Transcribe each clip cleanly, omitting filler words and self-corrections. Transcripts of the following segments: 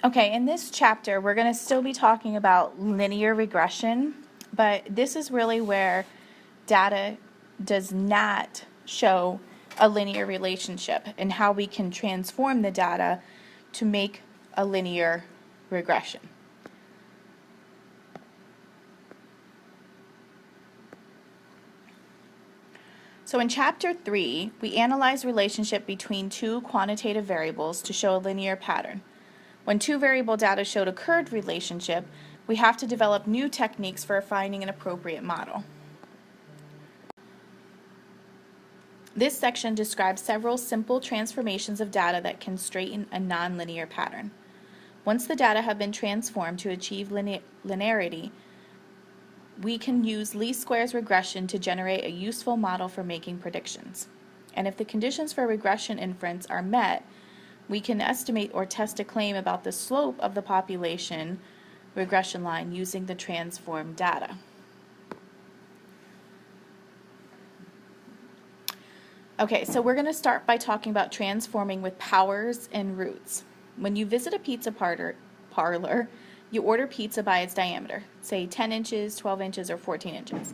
Okay, in this chapter, we're going to still be talking about linear regression, but this is really where data does not show a linear relationship and how we can transform the data to make a linear regression. So in chapter 3, we analyze relationship between two quantitative variables to show a linear pattern. When two variable data showed a curved relationship, we have to develop new techniques for finding an appropriate model. This section describes several simple transformations of data that can straighten a nonlinear pattern. Once the data have been transformed to achieve linearity, we can use least squares regression to generate a useful model for making predictions. And if the conditions for regression inference are met, we can estimate or test a claim about the slope of the population regression line using the transformed data. Okay, so we're going to start by talking about transforming with powers and roots. When you visit a pizza parlor, you order pizza by its diameter, say 10 inches, 12 inches, or 14 inches.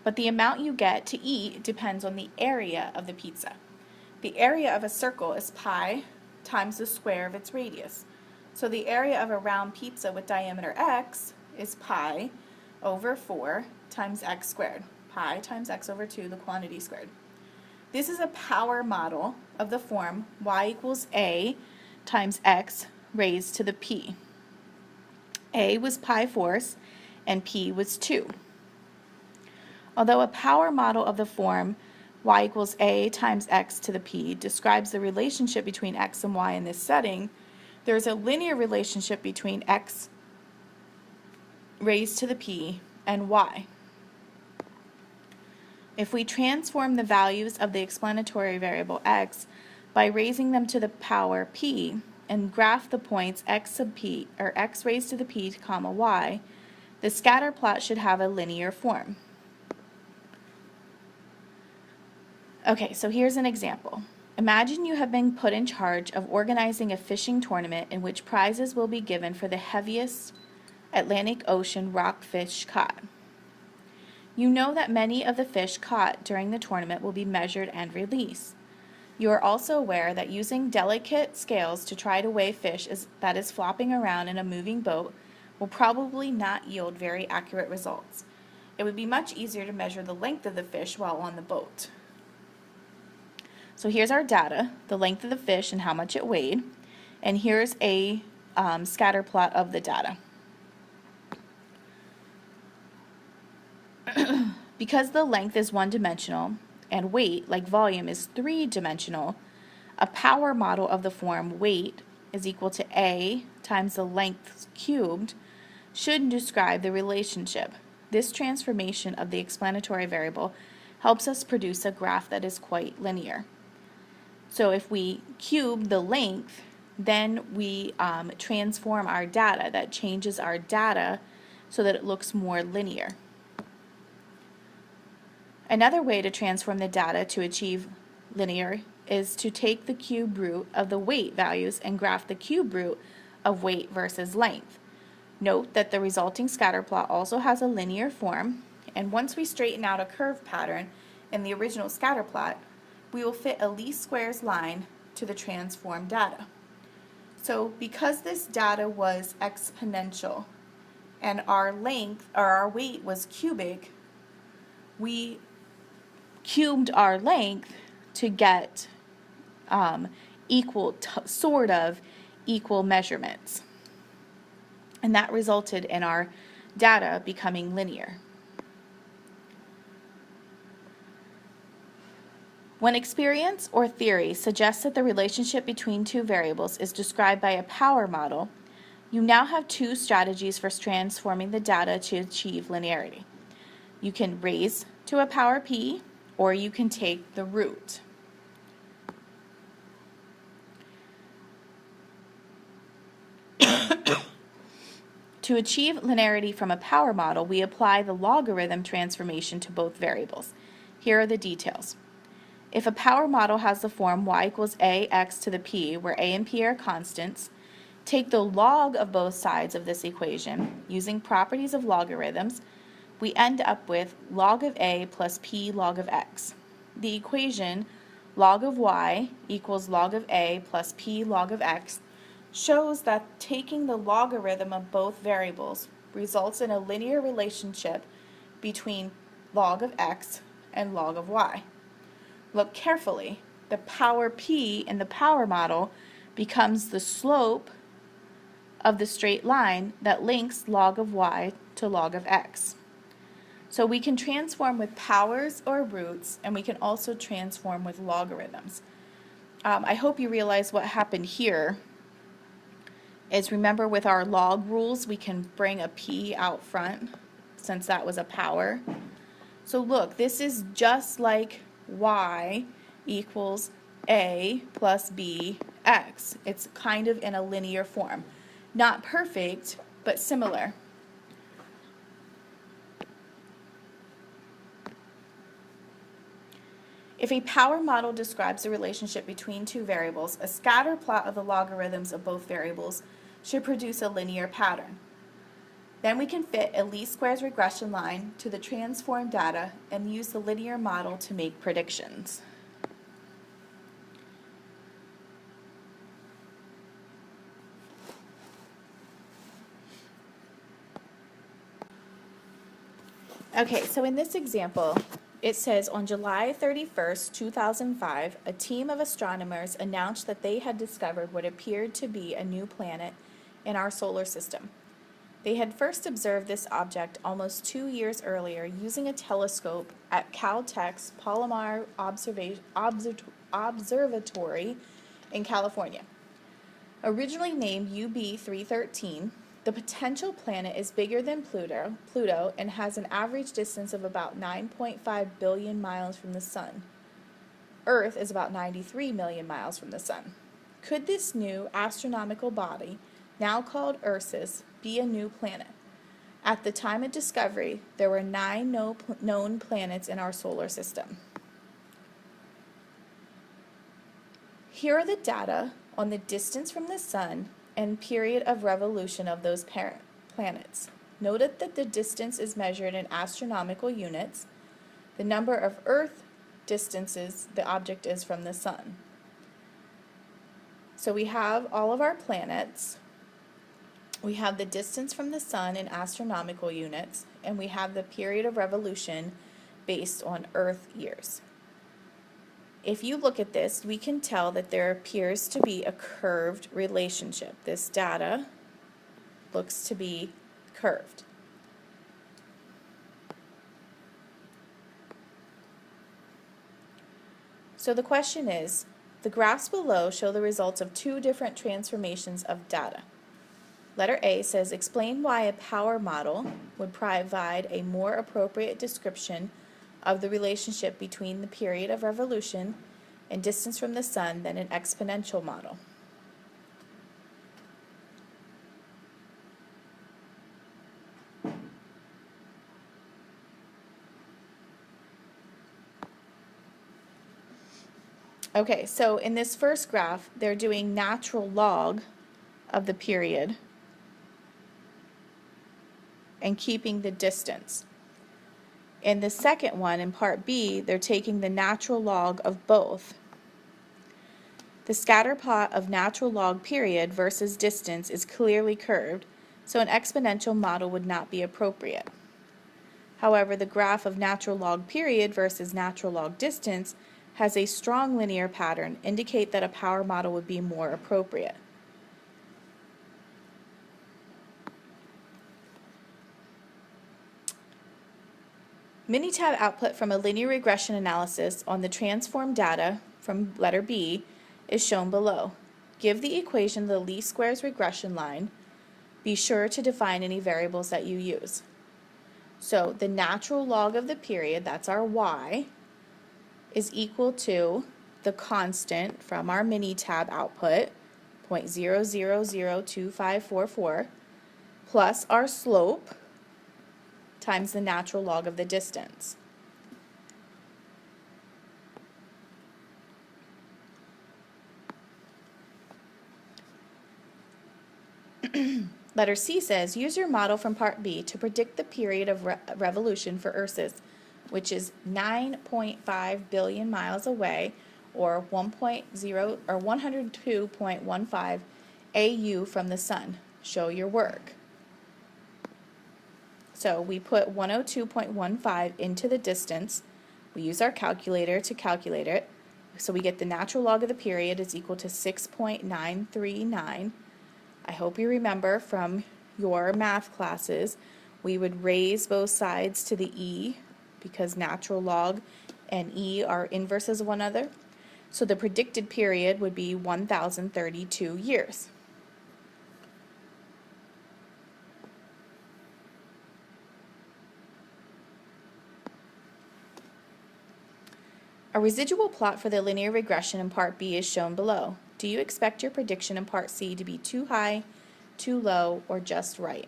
But the amount you get to eat depends on the area of the pizza. The area of a circle is pi times the square of its radius. So the area of a round pizza with diameter x is pi over 4 times x squared. Pi times x over 2, the quantity squared. This is a power model of the form y equals a times x raised to the p. A was pi fourths and p was 2. Although a power model of the form y equals a times x to the p describes the relationship between x and y in this setting, there is a linear relationship between x raised to the p and y. If we transform the values of the explanatory variable x by raising them to the power p and graph the points x sub p, or x raised to the p comma y, the scatter plot should have a linear form. Okay, so here's an example. Imagine you have been put in charge of organizing a fishing tournament in which prizes will be given for the heaviest Atlantic Ocean rockfish caught. You know that many of the fish caught during the tournament will be measured and released. You are also aware that using delicate scales to try to weigh fish that is flopping around in a moving boat will probably not yield very accurate results. It would be much easier to measure the length of the fish while on the boat. So here's our data, the length of the fish and how much it weighed, and here's a scatter plot of the data. Because the length is one-dimensional and weight, like volume, is three-dimensional, a power model of the form weight is equal to a times the length cubed should describe the relationship. This transformation of the explanatory variable helps us produce a graph that is quite linear. So if we cube the length, then we transform our data. That changes our data so that it looks more linear. Another way to transform the data to achieve linear is to take the cube root of the weight values and graph the cube root of weight versus length. Note that the resulting scatter plot also has a linear form, and once we straighten out a curve pattern in the original scatter plot, we will fit a least squares line to the transformed data. So because this data was exponential and our length, or our weight, was cubic, we cubed our length to get sort of equal measurements. And that resulted in our data becoming linear. When experience or theory suggests that the relationship between two variables is described by a power model, you now have two strategies for transforming the data to achieve linearity. You can raise to a power p, or you can take the root. To achieve linearity from a power model, we apply the logarithm transformation to both variables. Here are the details. If a power model has the form y equals ax to the p, where a and p are constants, take the log of both sides of this equation using properties of logarithms, we end up with log of a plus p log of x. The equation log of y equals log of a plus p log of x shows that taking the logarithm of both variables results in a linear relationship between log of x and log of y. Look carefully. The power p in the power model becomes the slope of the straight line that links log of y to log of x. So we can transform with powers or roots, and we can also transform with logarithms. I hope you realize what happened here is, remember, with our log rules, we can bring a p out front since that was a power. So look, this is just like y equals a plus b x. It's kind of in a linear form. Not perfect, but similar. If a power model describes the relationship between two variables, a scatter plot of the logarithms of both variables should produce a linear pattern. Then we can fit a least squares regression line to the transformed data and use the linear model to make predictions. Okay, so in this example, it says on July 31st, 2005, a team of astronomers announced that they had discovered what appeared to be a new planet in our solar system. They had first observed this object almost 2 years earlier using a telescope at Caltech's Palomar Observatory in California. Originally named UB 313, the potential planet is bigger than Pluto and has an average distance of about 9.5 billion miles from the Sun. Earth is about 93 million miles from the Sun. Could this new astronomical body, now called Ursus, be a new planet? At the time of discovery, there were 9 known planets in our solar system. Here are the data on the distance from the Sun and period of revolution of those parent planets. Note that the distance is measured in astronomical units, the number of Earth distances the object is from the Sun. So we have all of our planets, we have the distance from the Sun in astronomical units, and we have the period of revolution based on Earth years. If you look at this, we can tell that there appears to be a curved relationship. This data looks to be curved. So the question is, the graphs below show the results of 2 different transformations of data. Letter A says, explain why a power model would provide a more appropriate description of the relationship between the period of revolution and distance from the Sun than an exponential model. Okay, so in this first graph, they're doing natural log of the period and keeping the distance. In the second one, in part B, they're taking the natural log of both. The scatter plot of natural log period versus distance is clearly curved, so an exponential model would not be appropriate. However, the graph of natural log period versus natural log distance has a strong linear pattern, indicate that a power model would be more appropriate. Minitab output from a linear regression analysis on the transformed data from letter B is shown below. Give the equation the least squares regression line. Be sure to define any variables that you use. So the natural log of the period, that's our y, is equal to the constant from our Minitab output, 0.002544, plus our slope times the natural log of the distance. Letter C says, use your model from Part B to predict the period of revolution for Ursus, which is 9.5 billion miles away, or 1.0 or 102.15 AU from the sun. Show your work. So we put 102.15 into the distance. We use our calculator to calculate it. So we get the natural log of the period is equal to 6.939. I hope you remember from your math classes, we would raise both sides to the e because natural log and e are inverses of one another. So the predicted period would be 1,032 years. A residual plot for the linear regression in Part B is shown below. Do you expect your prediction in Part C to be too high, too low, or just right?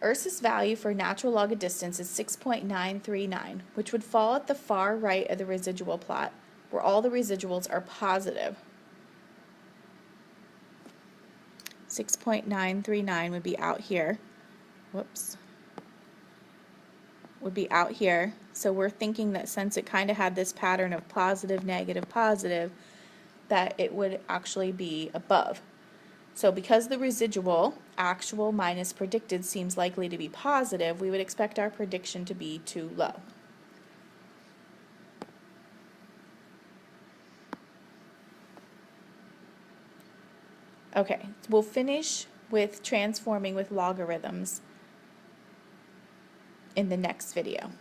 Ursus value for natural log of distance is 6.939, which would fall at the far right of the residual plot, where all the residuals are positive. 6.939 would be out here. Whoops. Would be out here. So we're thinking that since it kind of had this pattern of positive, negative, positive, that it would actually be above. So because the residual, actual minus predicted, seems likely to be positive, we would expect our prediction to be too low. Okay, we'll finish with transforming with logarithms in the next video.